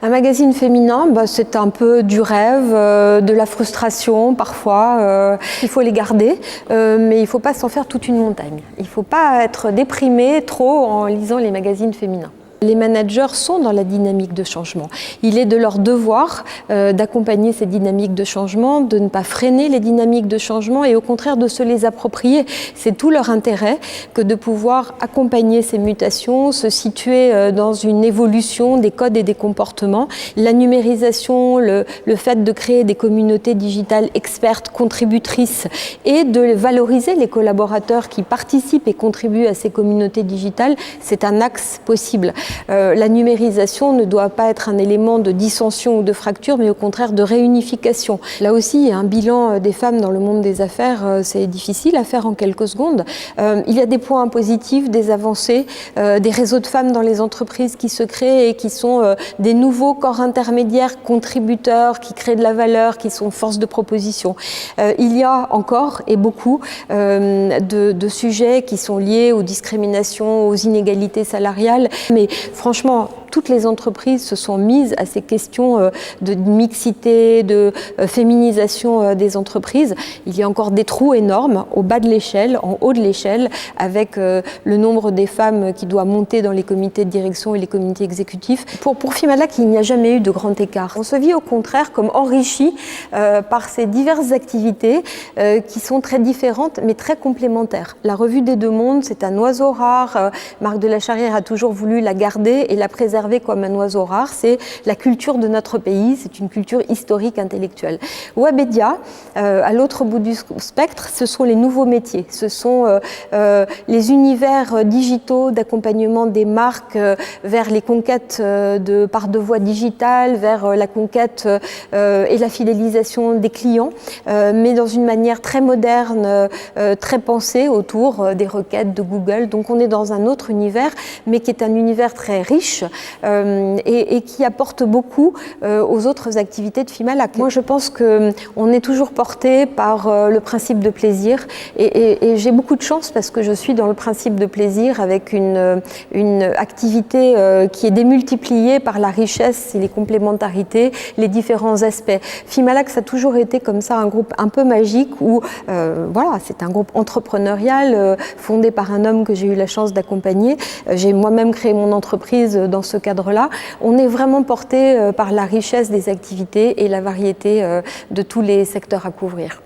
Un magazine féminin, c'est un peu du rêve, de la frustration parfois. Il faut les garder, mais il ne faut pas s'en faire toute une montagne. Il ne faut pas être déprimé trop en lisant les magazines féminins. Les managers sont dans la dynamique de changement. Il est de leur devoir d'accompagner ces dynamiques de changement, de ne pas freiner les dynamiques de changement et au contraire de se les approprier. C'est tout leur intérêt que de pouvoir accompagner ces mutations, se situer dans une évolution des codes et des comportements. La numérisation, le fait de créer des communautés digitales expertes, contributrices et de valoriser les collaborateurs qui participent et contribuent à ces communautés digitales, c'est un axe possible. La numérisation ne doit pas être un élément de dissension ou de fracture, mais au contraire de réunification. Là aussi, il y a un bilan des femmes dans le monde des affaires, c'est difficile à faire en quelques secondes. Il y a des points positifs, des avancées, des réseaux de femmes dans les entreprises qui se créent et qui sont des nouveaux corps intermédiaires, contributeurs, qui créent de la valeur, qui sont force de proposition. Il y a encore et beaucoup de sujets qui sont liés aux discriminations, aux inégalités salariales, mais franchement, toutes les entreprises se sont mises à ces questions de mixité, de féminisation des entreprises. Il y a encore des trous énormes au bas de l'échelle, en haut de l'échelle, avec le nombre des femmes qui doit monter dans les comités de direction et les comités exécutifs. Pour Fimalac, il n'y a jamais eu de grand écart. On se vit au contraire comme enrichi par ces diverses activités qui sont très différentes mais très complémentaires. La Revue des Deux Mondes, c'est un oiseau rare. Marc de la Charrière a toujours voulu la garder et la préserver comme un oiseau rare. C'est la culture de notre pays, c'est une culture historique, intellectuelle. Webedia, à l'autre bout du spectre, ce sont les nouveaux métiers. Ce sont les univers digitaux d'accompagnement des marques vers les conquêtes de parts de voix digitales, vers la conquête et la fidélisation des clients, mais dans une manière très moderne, très pensée autour des requêtes de Google. Donc on est dans un autre univers, mais qui est un univers très riche et qui apporte beaucoup aux autres activités de Fimalac. Moi, je pense qu'on est toujours porté par le principe de plaisir et j'ai beaucoup de chance parce que je suis dans le principe de plaisir avec une activité qui est démultipliée par la richesse et les complémentarités, les différents aspects. Fimalac, ça a toujours été comme ça un groupe un peu magique où, voilà, c'est un groupe entrepreneurial fondé par un homme que j'ai eu la chance d'accompagner. J'ai moi-même créé mon entreprise dans ce cadre-là. On est vraiment porté par la richesse des activités et la variété de tous les secteurs à couvrir.